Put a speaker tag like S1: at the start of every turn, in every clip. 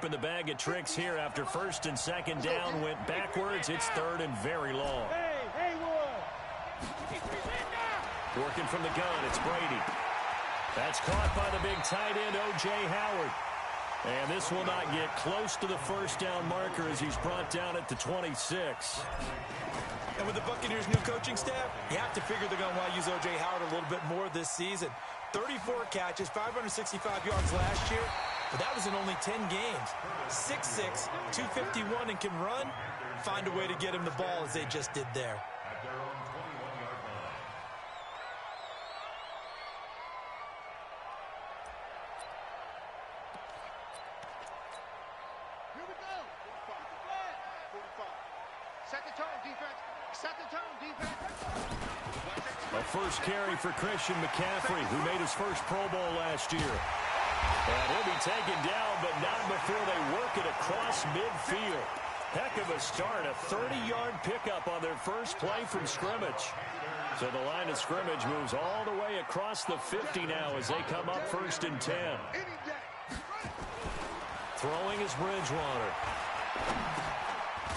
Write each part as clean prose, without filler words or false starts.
S1: in the bag of tricks here after first and second down went backwards. It's third and very long. Working from the gun, it's Brady. That's caught by the big tight end, O.J. Howard. And this will not get close to the first down marker as he's brought down at the 26.
S2: And with the Buccaneers' new coaching staff, you have to figure they're going to want to use O.J. Howard a little bit more this season. 34 catches, 565 yards last year, but that was in only 10 games. 6'6", 251, and can run. Find a way to get him the ball as they just did there.
S1: A first carry for Christian McCaffrey, who made his first Pro Bowl last year. And he'll be taken down, but not before they work it across midfield. Heck of a start, a 30-yard pickup on their first play from scrimmage. So the line of scrimmage moves all the way across the 50 now as they come up first and 10. Throwing is Bridgewater.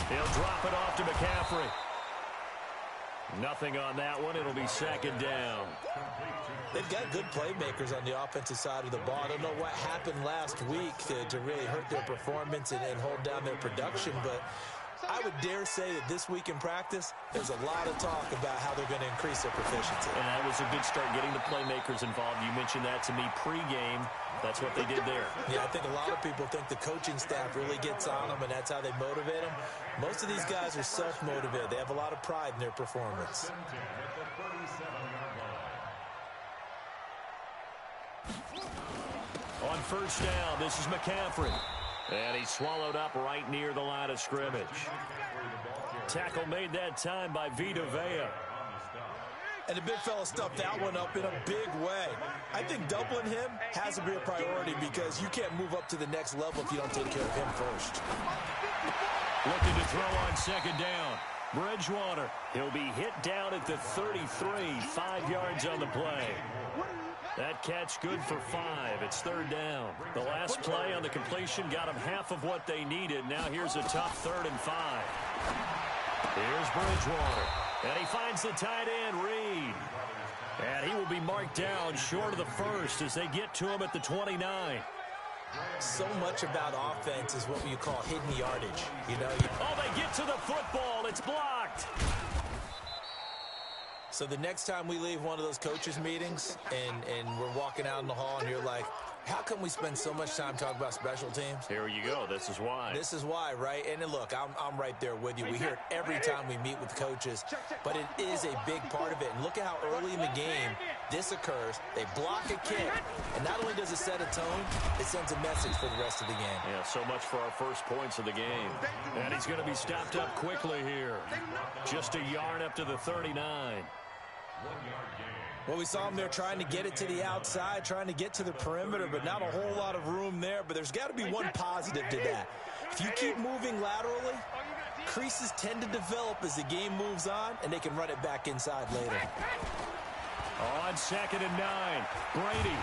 S1: He'll drop it off to McCaffrey. Nothing on that one. It'll be second down.
S2: They've got good playmakers on the offensive side of the ball. I don't know what happened last week to really hurt their performance and hold down their production, but I would dare say that this week in practice, there's a lot of talk about how they're going to increase their proficiency.
S1: And that was a good start getting the playmakers involved. You mentioned that to me pregame. That's what they did there.
S2: Yeah, I think a lot of people think the coaching staff really gets on them, and that's how they motivate them. Most of these guys are self-motivated. They have a lot of pride in their performance.
S1: On first down, this is McCaffrey. And he's swallowed up right near the line of scrimmage. Tackle made that time by Vita Vea.
S2: And the big fella stuffed that one up in a big way. I think doubling him has to be a priority because you can't move up to the next level if you don't take care of him first.
S1: Looking to throw on second down. Bridgewater. He'll be hit down at the 33. 5 yards on the play. That catch good for 5. It's third down. The last play on the completion got them half of what they needed. Now here's a tough 3rd and 5. Here's Bridgewater. And he finds the tight end, Reed. And he will be marked down short of the first as they get to him at the 29.
S2: So much about offense is what you call hidden yardage. You know.
S1: Oh, they get to the football. It's blocked.
S2: So the next time we leave one of those coaches' meetings and we're walking out in the hall and you're like, how come we spend so much time talking about special teams?
S1: Here you go. This is why.
S2: This is why, right? And look, I'm right there with you. We hear it every time we meet with coaches, but it is a big part of it. And look at how early in the game this occurs. They block a kick, and not only does it set a tone, it sends a message for the rest of the game.
S1: Yeah, so much for our first points of the game. And he's going to be stopped up quickly here. Just a yard up to the 39.
S2: 1 yard gain. Well, we saw him there trying to get it to the outside, trying to get to the perimeter, but not a whole lot of room there. But there's got to be one positive to that. If you keep moving laterally, creases tend to develop as the game moves on, and they can run it back inside later.
S1: On 2nd and 9, Brady.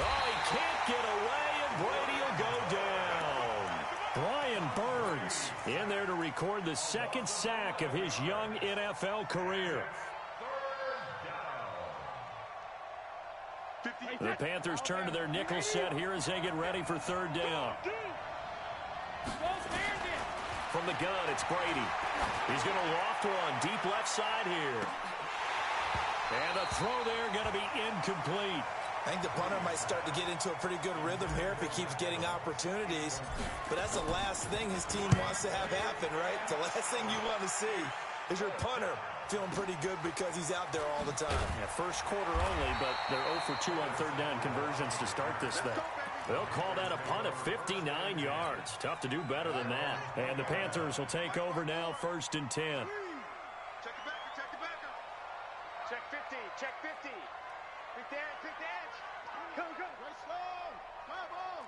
S1: Oh, he can't get away, and Brady will go down. Brian Burns in there to record the 2nd sack of his young NFL career. The Panthers turn to their nickel set here as they get ready for 3rd down. From the gun, it's Brady. He's going to loft one deep left side here. And the throw there going to be incomplete.
S2: I think the punter might start to get into a pretty good rhythm here if he keeps getting opportunities. But that's the last thing his team wants to have happen, right? The last thing you want to see is your punter feeling pretty good because he's out there all the time.
S1: Yeah, first quarter only, but they're 0 for 2 on 3rd down conversions to start this thing. They'll call that a punt of 59 yards. Tough to do better than that. And the Panthers will take over now, 1st and 10.
S3: Check the backer, check the backer. Check 50, check 50. Pick the edge, pick the edge. Come. Right slow. Come on.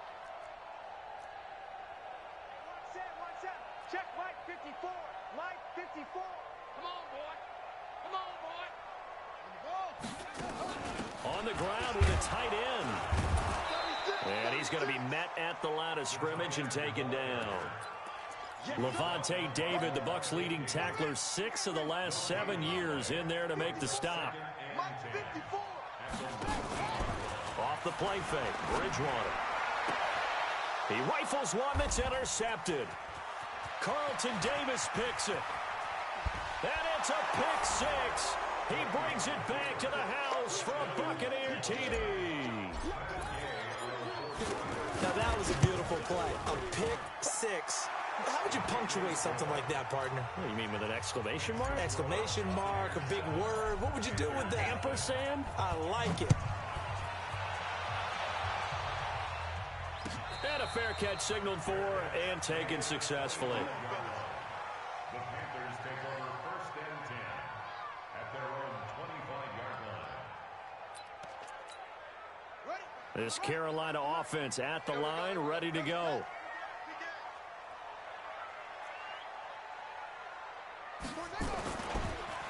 S3: One set. Check Mike 54. Mike 54. Come on, boy. Come on, boy.
S1: On the ground with a tight end. And he's going to be met at the line of scrimmage and taken down. Levante David, the Bucs' leading tackler, 6 of the last 7 years in there to make the stop. Off the play fake, Bridgewater. He rifles one that's intercepted. Carlton Davis picks it. And it's a pick six. He brings it back to the house for a Buccaneer TD.
S2: Now that was a beautiful play. A pick six. How would you punctuate something like that, partner?
S1: What, you mean with an exclamation mark?
S2: Exclamation mark, a big word. What would you do with that?
S1: Ampersand?
S2: I like it.
S1: And a fair catch signaled for and taken successfully.
S4: The Panthers take over 1st and 10 at their own 25-yard line.
S1: This Carolina offense at the line, ready to go.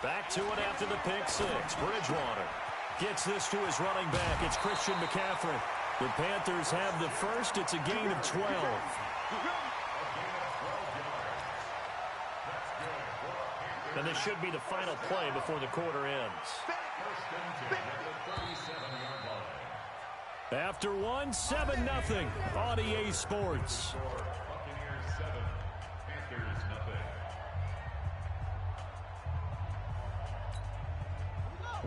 S1: Back to it after the pick six. Bridgewater gets this to his running back. It's Christian McCaffrey. The Panthers have the first. It's a gain of 12. And this should be the final play before the quarter ends. After one, 7-0 on EA Sports.
S4: Buccaneers 7, Panthers nothing.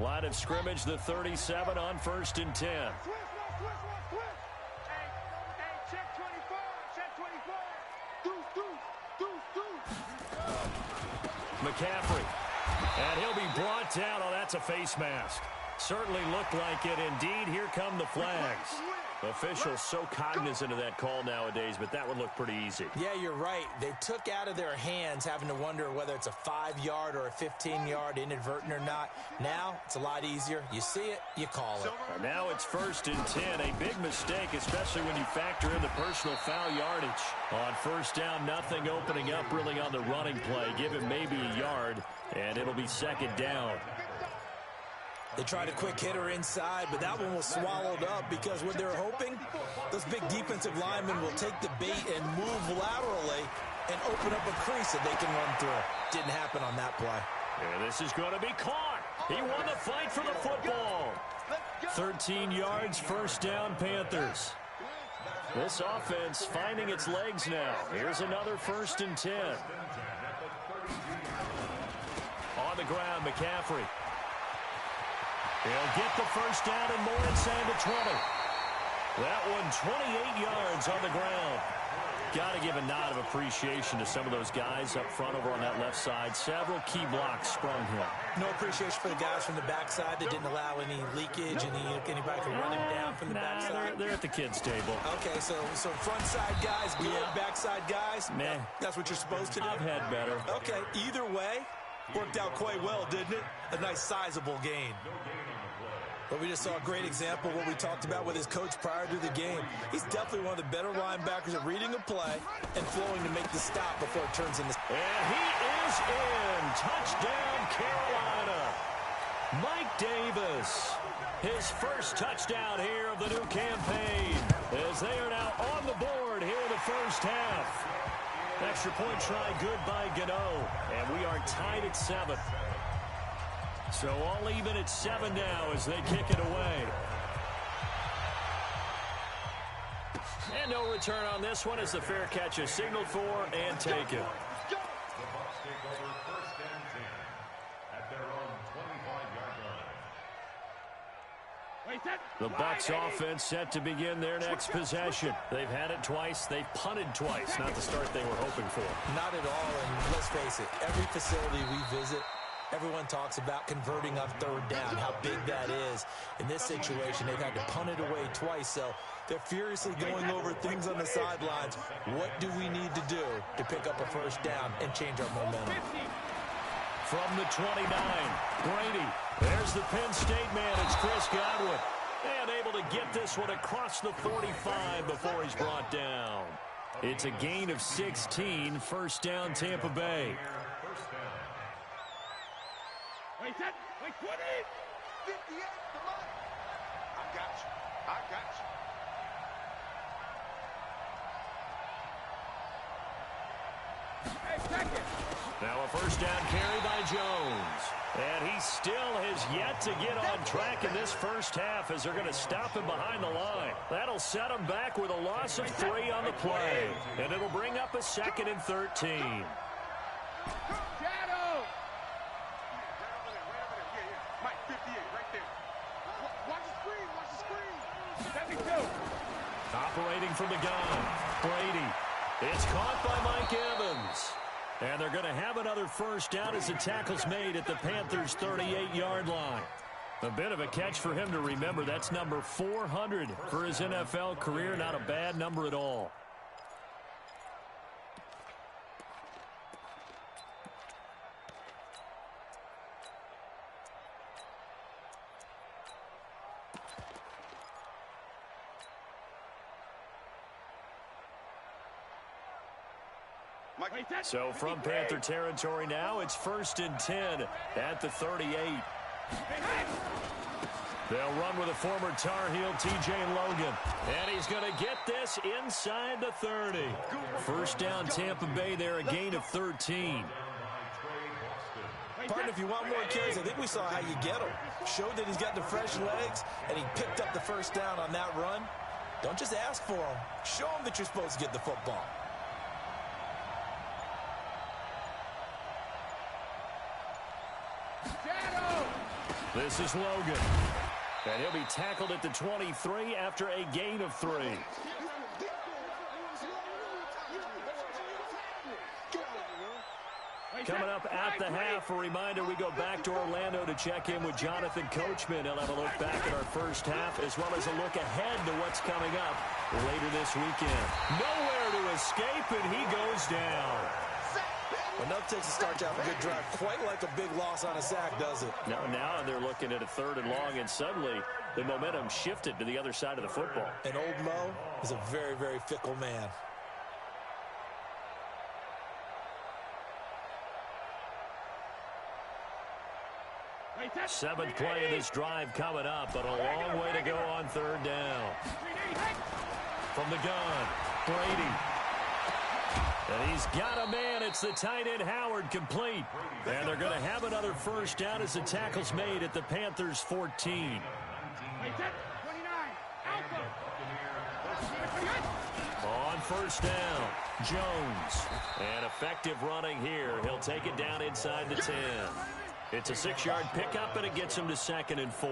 S1: Line of scrimmage, the 37 on 1st and 10.
S3: Check 24, check 24.
S1: McCaffrey. And he'll be brought down. Oh, that's a face mask. Certainly looked like it. Indeed, here come the flags. Officials so cognizant of that call nowadays, but that would look pretty easy.
S2: Yeah, you're right. They took out of their hands having to wonder whether it's a 5-yard or a 15-yard inadvertent or not. Now, it's a lot easier. You see it, you call it.
S1: And now it's 1st and 10. A big mistake, especially when you factor in the personal foul yardage. On 1st down, nothing opening up really on the running play. Give him maybe a yard, and it'll be 2nd down.
S2: They tried a quick hitter inside, but that one was swallowed up because what they're hoping, those big defensive linemen will take the bait and move laterally and open up a crease that they can run through. Didn't happen on that play.
S1: And this is going to be caught. He won the fight for the football. 13 yards, 1st down, Panthers. This offense finding its legs now. Here's another 1st and 10. On the ground, McCaffrey. He'll get the 1st down and more inside the 20. That one 28 yards on the ground. Got to give a nod of appreciation to some of those guys up front over on that left side. Several key blocks sprung here.
S2: No appreciation for the guys from the backside that didn't allow any leakage, anybody could run him down from the backside.
S1: They're at the kids' table.
S2: Okay, so front side guys, good, backside guys.
S1: Meh.
S2: That's what you're supposed to do.
S1: I've had better.
S2: Okay, either way, worked out quite well, didn't it? A nice sizable gain. But we just saw a great example of what we talked about with his coach prior to the game. He's definitely one of the better linebackers at reading a play and flowing to make the stop before it turns into...
S1: And he is in. Touchdown, Carolina. Mike Davis. His first touchdown here of the new campaign as they are now on the board here in the 1st half. Extra point try good by Gano. And we are tied at 7. So all even at 7 now as they kick it away. And no return on this one as the fair catch is signaled for and taken.
S4: The Bucs take over 1st and 10 at their own 25-yard line.
S1: The Bucs offense set to begin their next possession. They've had it twice. They've punted twice. Not the start they were hoping for.
S2: Not at all, and let's face it, every facility we visit, everyone talks about converting on 3rd down, how big that is. In this situation, they've had to punt it away twice, so they're furiously going over things on the sidelines. What do we need to do to pick up a 1st down and change our momentum?
S1: From the 29, Brady. There's the Penn State man. It's Chris Godwin. And able to get this one across the 45 before he's brought down. It's a gain of 16, 1st down, Tampa Bay.
S3: Wait, 20. 58, come on. I got you.
S1: Now a first down carry by Jones. And he still has yet to get on track in this first half as they're going to stop him behind the line. That'll set him back with a loss of 3 on the play. And it'll bring up a 2nd and 13. Operating from the gun, Brady. It's caught by Mike Evans. And they're going to have another first down as the tackle's made at the Panthers' 38-yard line. A bit of a catch for him to remember. That's number 400 for his NFL career. Not a bad number at all. So from Panther territory now, it's 1st and 10 at the 38. They'll run with a former Tar Heel, T.J. Logan. And he's going to get this inside the 30. First down, Tampa Bay there, a gain of 13.
S2: Partner, if you want more carries, I think we saw how you get them. Showed that he's got the fresh legs, and he picked up the first down on that run. Don't just ask for them. Show them that you're supposed to get the football.
S1: This is Logan. And he'll be tackled at the 23 after a gain of 3. Coming up at the half, a reminder, we go back to Orlando to check in with Jonathan Coachman. He'll have a look back at our first half as well as a look ahead to what's coming up later this weekend. Nowhere to escape, and he goes down.
S2: Enough takes to start to have a good drive. Quite like a big loss on a sack, does it?
S1: Now they're looking at a 3rd and long, and suddenly the momentum shifted to the other side of the football.
S2: And old Mo is a very, very fickle man.
S1: Seventh play of this drive coming up, but a long way to go on 3rd down. From the gun, Brady. And he's got a man. It's the tight end, Howard, complete. And they're going to have another first down as the tackle's made at the Panthers' 14. On first down, Jones. And effective running here. He'll take it down inside the 10. It's a 6-yard pickup, and it gets him to 2nd and 4.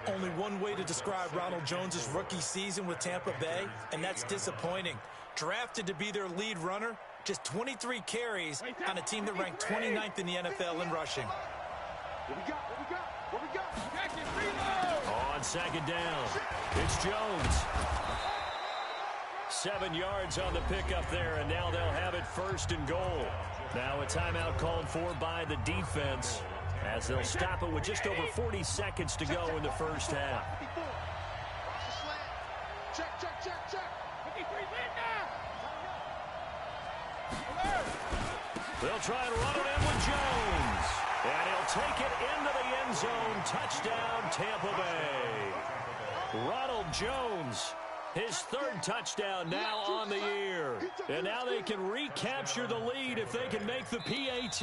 S2: Only one way to describe Ronald Jones' rookie season with Tampa Bay, and that's disappointing. Drafted to be their lead runner, just 23 carries on a team that ranked 29th in the NFL in rushing.
S1: On 2nd down, it's Jones. 7 yards on the pickup there, and now they'll have it 1st and goal. Now a timeout called for by the defense as they'll stop it with just over 40 seconds to go in the first half. They'll try and run it in with Jones. And he'll take it into the end zone. Touchdown, Tampa Bay. Ronald Jones, his 3rd touchdown now on the year. And now they can recapture the lead if they can make the PAT.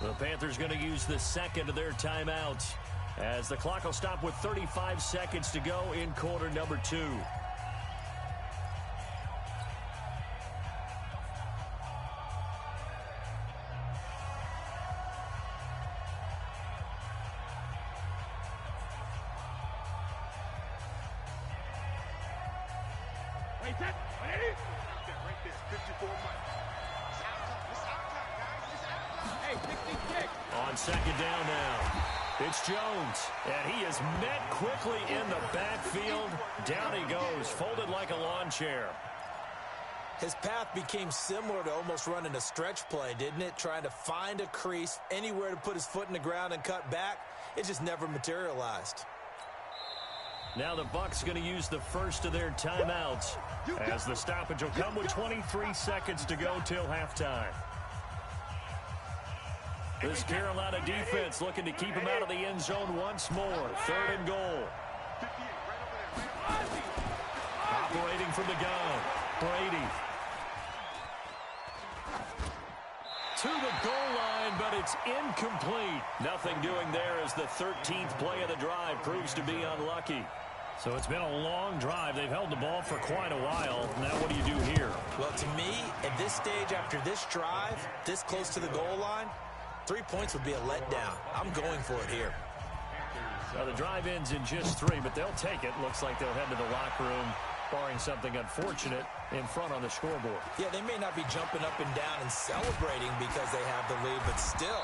S1: The Panthers going to use the 2nd of their timeouts as the clock will stop with 35 seconds to go in quarter number 2. On 2nd down now, it's Jones, and he is met quickly in the backfield. Down he goes, folded like a lawn chair.
S2: His path became similar to almost running a stretch play, didn't it? Trying to find a crease, anywhere to put his foot in the ground and cut back. It just never materialized.
S1: Now the Bucs going to use the 1st of their timeouts as the stoppage will come with 23 seconds to go till halftime. This Carolina defense looking to keep him out of the end zone once more. 3rd and goal. Operating from the gun, Brady. to the goal line, but it's incomplete. Nothing doing there as the 13th play of the drive proves to be unlucky.
S2: So it's been a long drive. They've held the ball for quite a while. Now what do you do here? Well, to me, at this stage after this drive, this close to the goal line, 3 points would be a letdown. I'm going for it here.
S1: Well, the drive ends in just 3, but they'll take it. Looks like they'll head to the locker room, barring something unfortunate, in front on the scoreboard.
S2: Yeah, they may not be jumping up and down and celebrating because they have the lead, but still,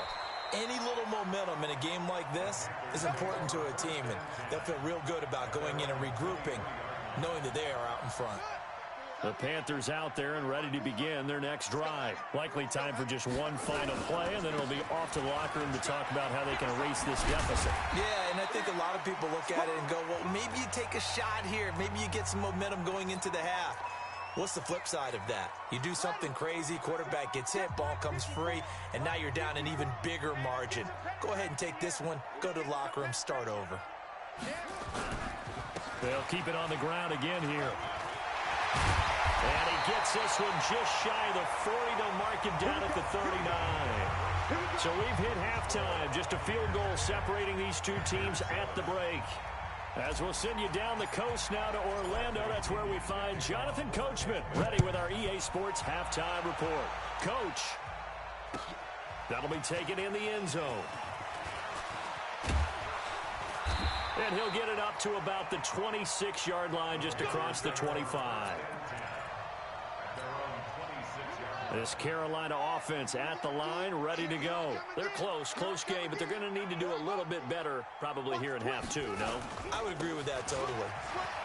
S2: any little momentum in a game like this is important to a team, and they'll feel real good about going in and regrouping, knowing that they are out in front.
S1: The Panthers out there and ready to begin their next drive. Likely time for just one final play, and then it'll be off to the locker room to talk about how they can erase this deficit.
S2: Yeah, and I think a lot of people look at it and go, well, maybe you take a shot here. Maybe you get some momentum going into the half. What's the flip side of that? You do something crazy, quarterback gets hit, ball comes free, and now you're down an even bigger margin. Go ahead and take this one, go to the locker room, start over.
S1: They'll keep it on the ground again here. And he gets this one just shy of the 40. They'll mark him down at the 39. So we've hit halftime. Just a field goal separating these two teams at the break. As we'll send you down the coast now to Orlando, that's where we find Jonathan Coachman, ready with our EA Sports halftime report. Coach, that'll be taken in the end zone. And he'll get it up to about the 26-yard line, just across the 25. This Carolina offense at the line, ready to go. They're close game, but they're going to need to do a little bit better probably here in half 2, no?
S2: I would agree with that totally.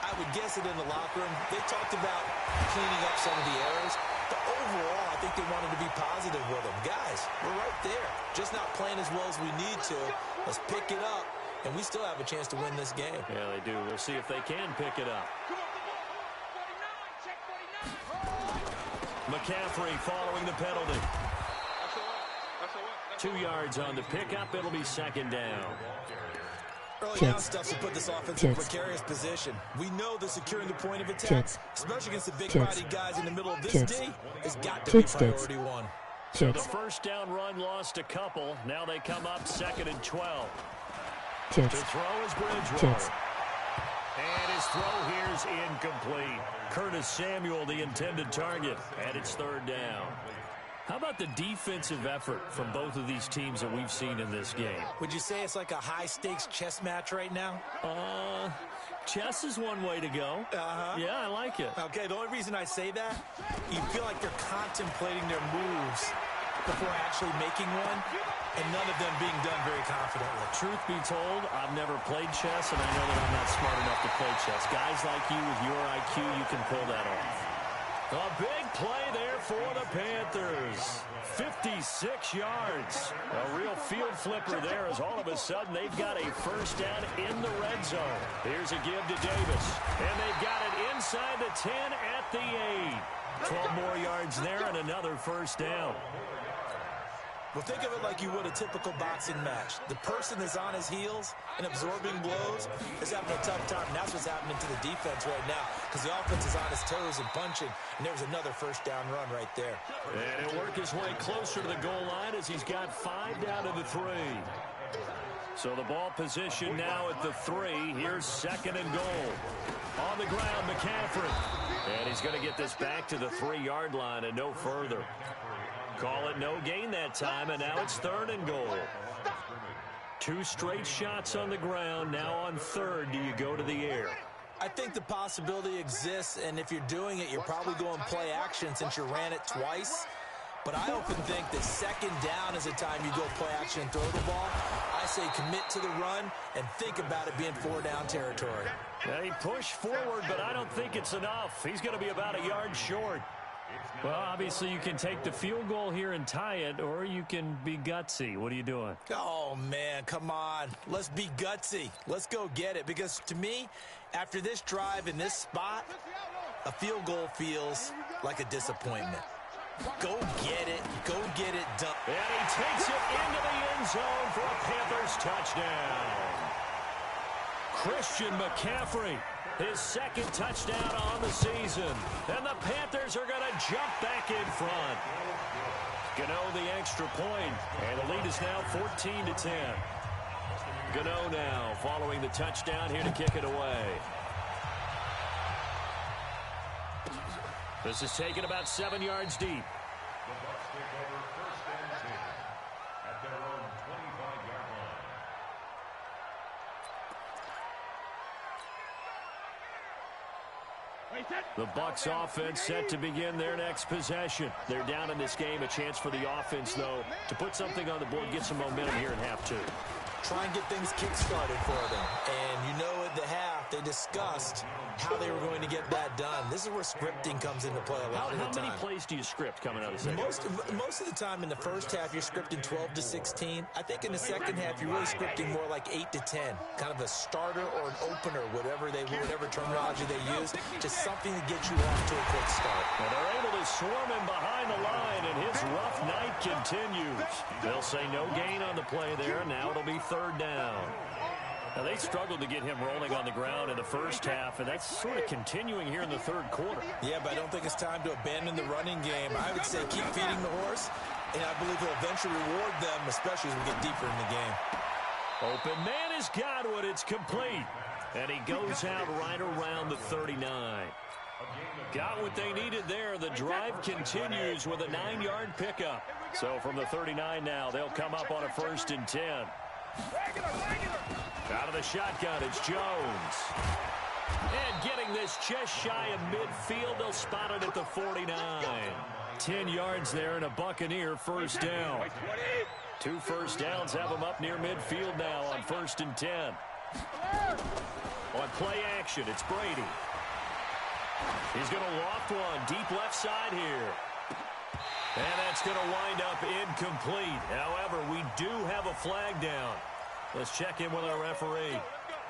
S2: I would guess that in the locker room, they talked about cleaning up some of the errors, but overall, I think they wanted to be positive with them. Guys, we're right there. Just not playing as well as we need to. Let's pick it up, and we still have a chance to win this game.
S1: Yeah, they do. We'll see if they can pick it up. McCaffrey following the penalty. 2 yards on the pickup. It'll be second down.
S2: Early down stuff to put this offense in a precarious position. We know that securing the point of attack, especially against the big-body guys in the middle of this day, has got to be priority one.
S1: So the first down run lost a couple. Now they come up 2nd and 12. To throw is Bridgewater. And his throw here is incomplete. Curtis Samuel, the intended target, and it's 3rd down. How about the defensive effort from both of these teams that we've seen in this game?
S2: Would you say it's like a high-stakes chess match right now?
S1: Chess is one way to go. Yeah, I like it.
S2: Okay, the only reason I say that, you feel like they're contemplating their moves before actually making one, and none of them being done very confidently.
S1: Truth be told, I've never played chess, and I know that I'm not smart enough to play chess. Guys like you with your IQ, you can pull that off. A big play there for the Panthers. 56 yards. A real field flipper there as all of a sudden they've got a first down in the red zone. Here's a give to Davis. And they've got it inside the 10 at the 8. 12 more yards there and another first down.
S2: Well, think of it like you would a typical boxing match. The person that's on his heels and absorbing blows is having a tough time. And that's what's happening to the defense right now because the offense is on his toes and punching. And there's another first down run right there.
S1: And he'll work his way closer to the goal line as he's got 5 down to the 3. So the ball position now at the 3. Here's 2nd and goal. On the ground, McCaffrey. And he's going to get this back to the 3-yard line and no further. Call it no gain that time, and now it's 3rd and goal. 2 straight shots on the ground. Now on 3rd, do you go to the air?
S2: I think the possibility exists, and if you're doing it, you're probably going play action since you ran it twice. But I often think that 2nd down is the time you go play action and throw the ball. I say commit to the run and think about it being 4-down territory.
S1: Yeah, he pushed forward, but I don't think it's enough. He's going to be about a yard short. Well, obviously you can take the field goal here and tie it, or you can be gutsy. What are you doing?
S2: Oh, man, come on. Let's be gutsy. Let's go get it. Because to me, after this drive in this spot, a field goal feels like a disappointment. Go get it. Go get it done.
S1: And he takes it into the end zone for a Panthers touchdown. Christian McCaffrey. His 2nd touchdown on the season. And the Panthers are going to jump back in front. Gano the extra point, and the lead is now 14-10. Gano now following the touchdown here to kick it away. This is taken about 7 yards deep.
S4: The Bucs take over first and 10 at their own 25-yard line.
S1: The Bucs offense set to begin their next possession. They're down in this game. A chance for the offense, though, to put something on the board, get some momentum here in half 2.
S2: Try and get things kick-started for them. And you know at the half, they discussed how they were going to get that done. This is where scripting comes into play a lot of the time.
S1: How many plays do you script coming out of the second?
S2: Most of the time in the first half, you're scripting 12 to 16. I think in the second half, you're really scripting more like 8 to 10. Kind of a starter or an opener, whatever terminology they use. Just something to get you off to a quick start.
S1: And they're able to swarm him behind the line, and his rough night continues. They'll say no gain on the play there. Now it'll be third down. Now, they struggled to get him rolling on the ground in the first half, and that's sort of continuing here in the third quarter.
S2: Yeah, but I don't think it's time to abandon the running game. I would say keep feeding the horse, and I believe he'll eventually reward them, especially as we get deeper in the game.
S1: Open man has got one. It's complete. And he goes out right around the 39. Got what they needed there. The drive continues with a 9-yard pickup. So from the 39 now, they'll come up on a 1st and 10. Out of the shotgun, it's Jones. And getting this just shy of midfield, they'll spot it at the 49. 10 yards there and a Buccaneer first down. 2 first downs have them up near midfield now on 1st and 10. On play action, it's Brady. He's going to loft one deep left side here. And that's going to wind up incomplete. However, we do have a flag down. Let's check in with our referee.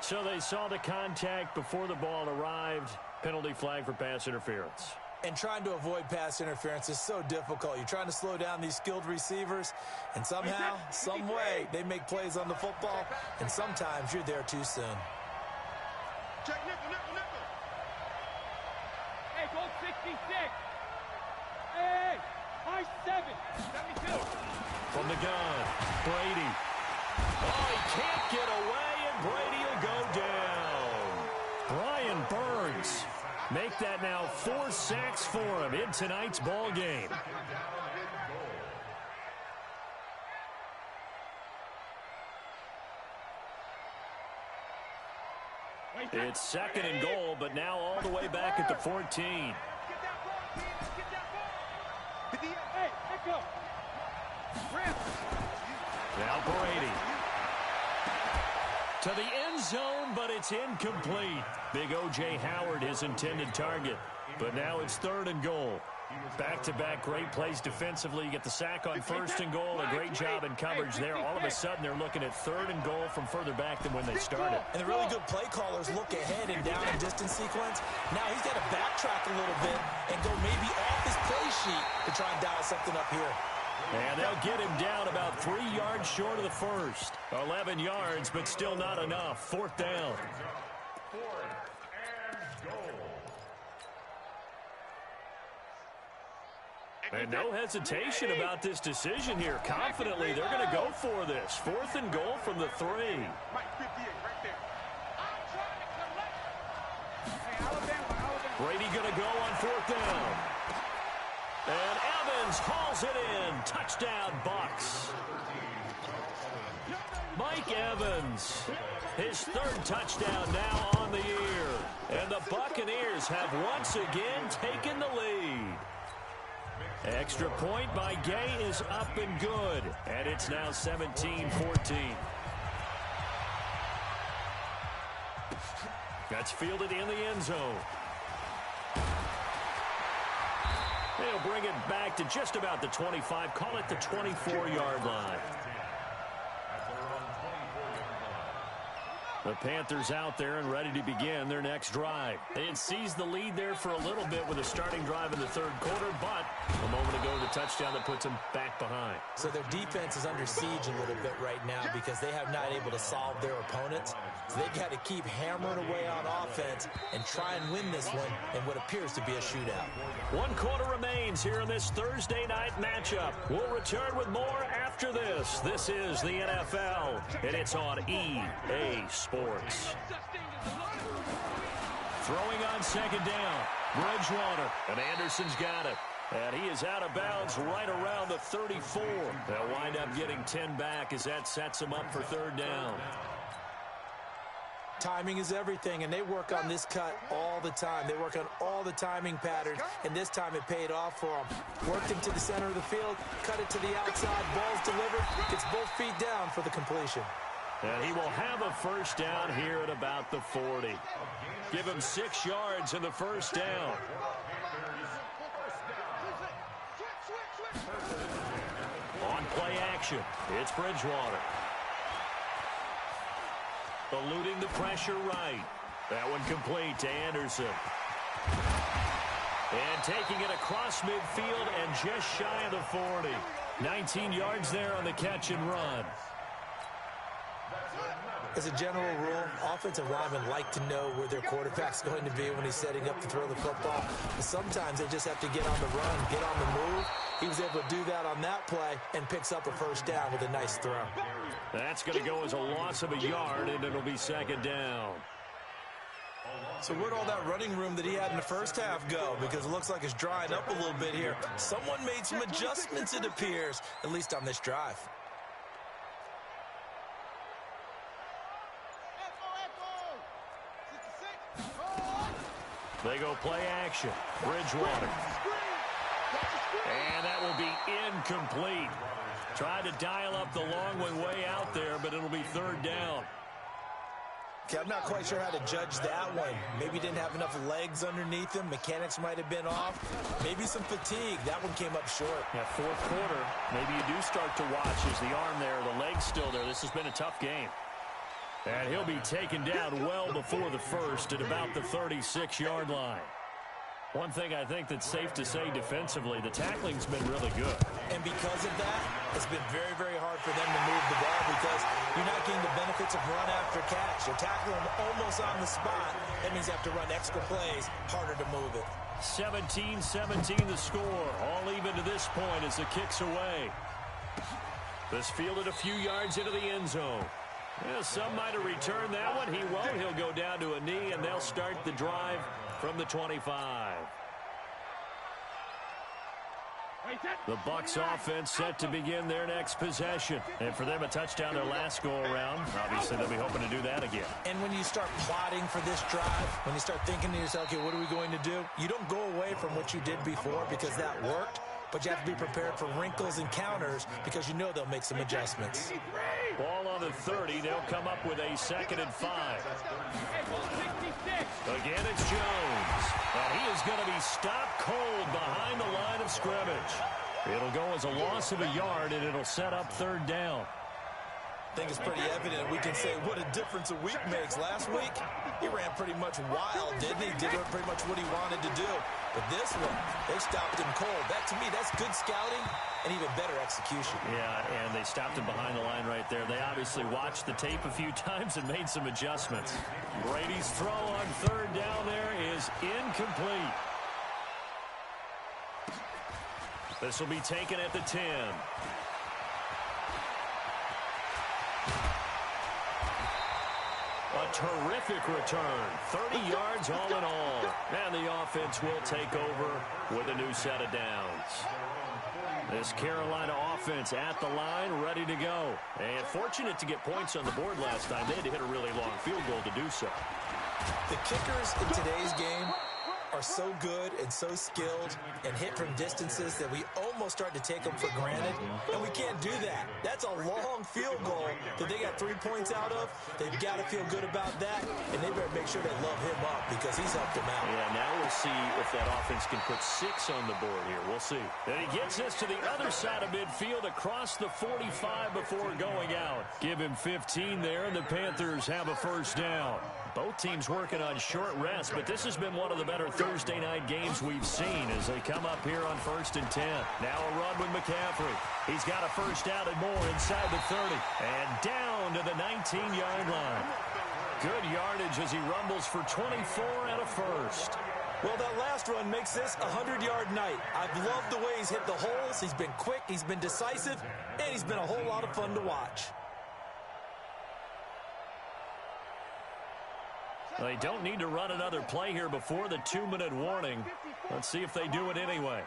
S1: So they saw the contact before the ball arrived. Penalty flag for pass interference.
S2: And trying to avoid pass interference is so difficult. You're trying to slow down these skilled receivers, and somehow, some way, they make plays on the football, and sometimes you're there too soon.
S3: Check nickel, nickel, nickel. Hey, go 66. Hey, high 7. 72.
S1: From the gun, Brady. Oh, he can't get away, and Brady will go down. Brian Burns make that now 4 sacks for him in tonight's ball game. It's 2nd and goal, but now all the way back at the 14. Now Brady. To the end zone, but it's incomplete. Big O.J. Howard, his intended target. But now it's 3rd and goal. Back-to-back great plays defensively. You get the sack on 1st and goal. A great job in coverage there. All of a sudden, they're looking at 3rd and goal from further back than when they started.
S2: And the really good play callers look ahead and down and distance sequence. Now he's got to backtrack a little bit and go maybe off his play sheet to try and dial something up here.
S1: And they'll get him down about 3 yards short of the first. 11 yards, but still not enough. 4th down.
S4: 4th and goal.
S1: And no hesitation about this decision here. Confidently, they're going to go for this. 4th and goal from the 3. Brady going to go on 4th down. And Evans hauls it in. Touchdown, Bucs. Mike Evans, his 3rd touchdown now on the year. And the Buccaneers have once again taken the lead. Extra point by Gay is up and good. And it's now 17-14. That's fielded in the end zone. They'll bring it back to just about the 25. Call it the 24-yard line. The Panthers out there and ready to begin their next drive. They had seized the lead there for a little bit with a starting drive in the 3rd quarter, but a moment ago the touchdown that puts them back behind.
S2: So their defense is under siege a little bit right now because they have not able to solve their opponents. So they've got to keep hammering away on offense and try and win this one in what appears to be a shootout.
S1: 1 quarter remains here in this Thursday night matchup. We'll return with more after this. This is the NFL, and it's on EA Sports. Throwing on second down, Bridgewater, and Anderson's got it. And he is out of bounds right around the 34. They'll wind up getting 10 back as that sets them up for third down.
S2: Timing is everything, and they work on this cut all the time. They work on all the timing patterns, and this time it paid off for them. Worked him to the center of the field, cut it to the outside, ball's delivered, gets both feet down for the completion.
S1: And he will have a first down here at about the 40. Give him 6 yards in the first down. On play action, it's Bridgewater. Eluding the pressure right. That one complete to Anderson. And taking it across midfield and just shy of the 40. 19 yards there on the catch and run.
S2: As a general rule, offensive linemen like to know where their quarterback's going to be when he's setting up to throw the football. But sometimes they just have to get on the run, get on the move. He was able to do that on that play and picks up a first down with a nice throw.
S1: That's going to go as a loss of a yard, and it'll be second down.
S2: So where'd all that running room that he had in the first half go? Because it looks like it's drying up a little bit here. Someone made some adjustments, it appears, at least on this drive.
S1: They go play action. Bridgewater. And that will be incomplete. Tried to dial up the long one way out there, but it'll be third down.
S2: Okay, I'm not quite sure how to judge that one. Maybe didn't have enough legs underneath him. Mechanics might have been off. Maybe some fatigue. That one came up short.
S1: Yeah, fourth quarter, maybe you do start to watch as the arm there, the leg's still there. This has been a tough game. And he'll be taken down well before the first at about the 36-yard line. One thing I think that's safe to say defensively, the tackling's been really good.
S2: And because of that, it's been very, very hard for them to move the ball because you're not getting the benefits of run after catch. You're tackling them almost on the spot. That means you have to run extra plays, harder to move it.
S1: 17-17 the score. All even to this point as the kick's away. This fielded a few yards into the end zone. Yeah, some might have returned that one. He won't. He'll go down to a knee, and they'll start the drive from the 25. The Bucs offense set to begin their next possession. And for them, a touchdown their last go-around. Obviously, they'll be hoping to do that again.
S2: And when you start plotting for this drive, when you start thinking to yourself, okay, what are we going to do? You don't go away from what you did before because that worked. But you have to be prepared for wrinkles and counters because you know they'll make some adjustments.
S1: Ball on the 30. They'll come up with a 2nd and 5. Again, it's Jones. And he is going to be stopped cold behind the line of scrimmage. It'll go as a loss of a yard, and it'll set up third down.
S2: I think it's pretty evident. We can say what a difference a week makes. Last week, he ran pretty much wild, didn't he? Did pretty much what he wanted to do. But this one, they stopped him cold. That, to me, that's good scouting and even better execution.
S1: Yeah, and they stopped him behind the line right there. They obviously watched the tape a few times and made some adjustments. Brady's throw on third down there is incomplete. This will be taken at the 10. A terrific return. 30 yards all in all. And the offense will take over with a new set of downs. This Carolina offense at the line, ready to go. And fortunate to get points on the board last time. They had to hit a really long field goal to do so.
S2: The kickers in today's game are so good and so skilled and hit from distances that we almost start to take them for granted, and we can't do that. That's a long field goal that they got 3 points out of. They've got to feel good about that, and they better make sure they love him up because he's helped them out.
S1: Yeah, now we'll see if that offense can put 6 on the board here. We'll see. And he gets us to the other side of midfield across the 45 before going out. Give him 15 there, and the Panthers have a first down. Both teams working on short rest, but this has been one of the better Thursday night games we've seen as they come up here on 1st and 10. Now a run with McCaffrey. He's got a first down and more inside the 30. And down to the 19-yard line. Good yardage as he rumbles for 24 and a first.
S2: Well, that last run makes this a 100-yard night. I've loved the way he's hit the holes. He's been quick, he's been decisive, and he's been a whole lot of fun to watch.
S1: They don't need to run another play here before the 2-minute warning. Let's see if they do it anyway.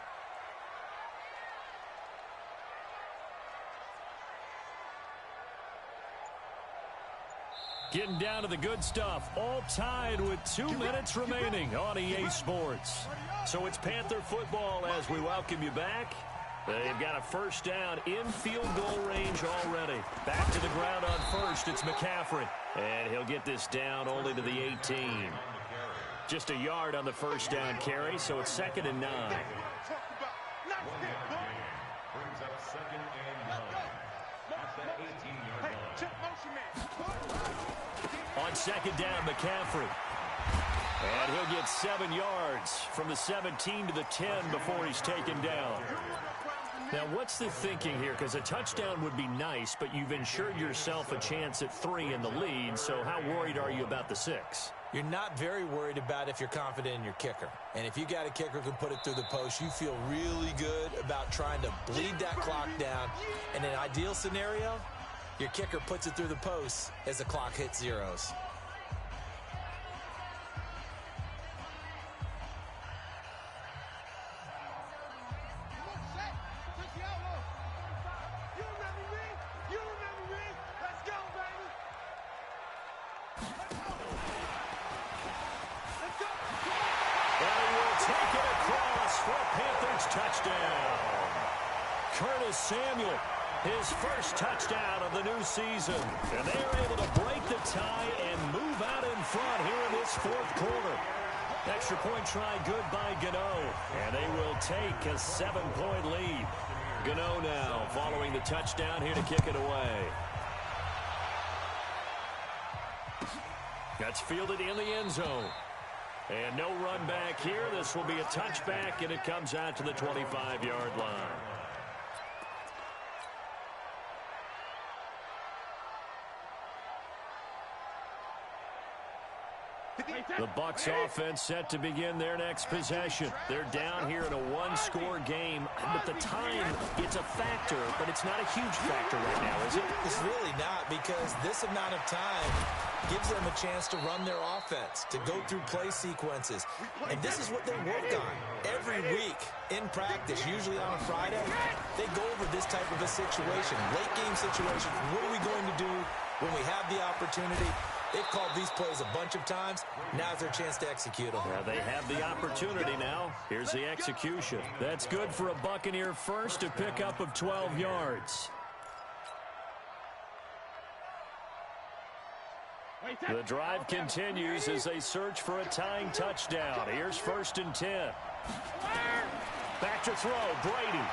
S1: Getting down to the good stuff. All tied with 2 minutes remaining on EA Sports. So it's Panther football as we welcome you back. They've got a first down in field goal range already. Back to the ground on first. It's McCaffrey. And he'll get this down only to the 18. Just a yard on the first down carry, so it's 2nd and 9.
S4: Brings up 2nd and 9 at the 18-yard line.
S1: On 2nd down, McCaffrey. And he'll get 7 yards from the 17 to the 10 before he's taken down. Now, what's the thinking here? Because a touchdown would be nice, but you've ensured yourself a chance at 3 in the lead, so how worried are you about the 6?
S2: You're not very worried about if you're confident in your kicker. And if you got a kicker who can put it through the post, you feel really good about trying to bleed that clock down. In an ideal scenario, your kicker puts it through the post as the clock hits zeros.
S1: Touchdown. Curtis Samuel, his first touchdown of the new season. And they are able to break the tie and move out in front here in this 4th quarter. Extra point try good by Gano. And they will take a 7-point lead. Gano now following the touchdown here to kick it away. That's fielded in the end zone. And no run back here. This will be a touchback, and it comes out to the 25-yard line. The Bucs offense set to begin their next possession. They're down here in a 1-score game, but the time, it's a factor, but it's not a huge factor right now, is it?
S2: It's really not, because this amount of time gives them a chance to run their offense, to go through play sequences. And this is what they work on every week in practice, usually on a Friday. They go over this type of a situation, late game situation. What are we going to do when we have the opportunity? They've called these plays a bunch of times. Now's their chance to execute them.
S1: Yeah, they have the opportunity now. Here's the execution. That's good for a Buccaneer first, a pickup of 12 yards. The drive continues as they search for a tying touchdown. Here's 1st and 10. Back to throw, Brady.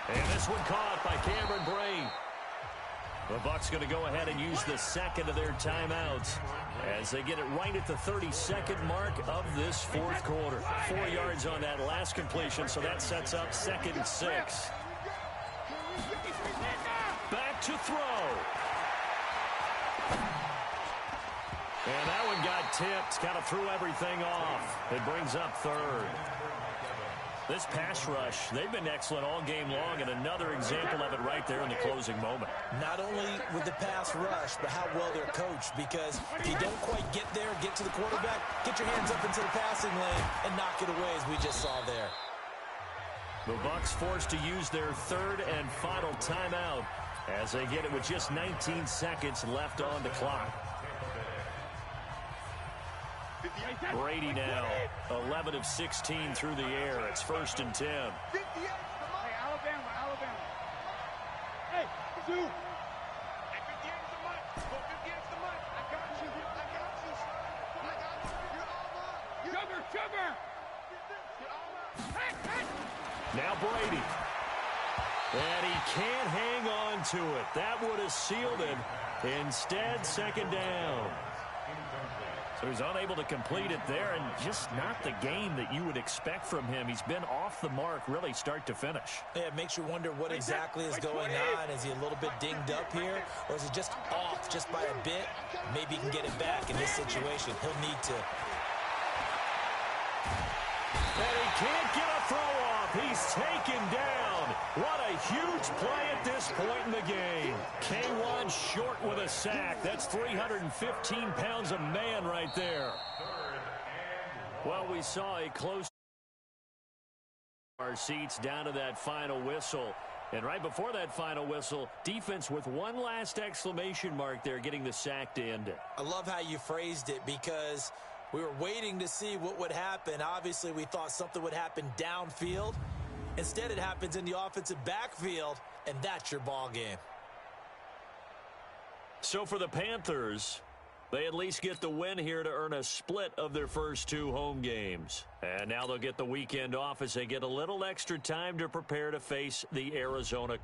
S1: And this one caught by Cameron Brate. The Bucs going to go ahead and use the 2nd of their timeouts as they get it right at the 32nd mark of this 4th quarter. 4 yards on that last completion, so that sets up 2nd and 6. Back to throw. And that one got tipped, kind of threw everything off. It brings up 3rd. This pass rush, they've been excellent all game long, and another example of it right there in the closing moment.
S2: Not only with the pass rush, but how well they're coached, because if you don't quite get there, get to the quarterback, get your hands up into the passing lane and knock it away, as we just saw there.
S1: The Bucs forced to use their 3rd and final timeout as they get it with just 19 seconds left on the clock. Brady now, 11 of 16 through the air. It's 1st and 10.
S3: Hey, Alabama. Hey, Zoo. Hey, 58's the month. 58's the month. I got you. You're all mine. Sugar.
S1: Now Brady. And he can't hang on to it. That would have sealed it. Instead, second down. So he's unable to complete it there, and just not the game that you would expect from him. He's been off the mark really start to finish.
S2: Yeah, it makes you wonder what exactly is going on. Is he a little bit dinged up here, or is he just off just by a bit? Maybe he can get it back in this situation. He'll need to.
S1: And he can't get a throw off. He's taken down. What a huge play at this point in the game. K1 short with a sack. That's 315 pounds of man right there. Well, we saw a close our seats down to that final whistle. And right before that final whistle, defense with one last exclamation mark there, getting the sack to end it.
S2: I love how you phrased it, because we were waiting to see what would happen. Obviously, we thought something would happen downfield. Instead, it happens in the offensive backfield, and that's your ball game.
S1: So for the Panthers, they at least get the win here to earn a split of their first 2 home games. And now they'll get the weekend off as they get a little extra time to prepare to face the Arizona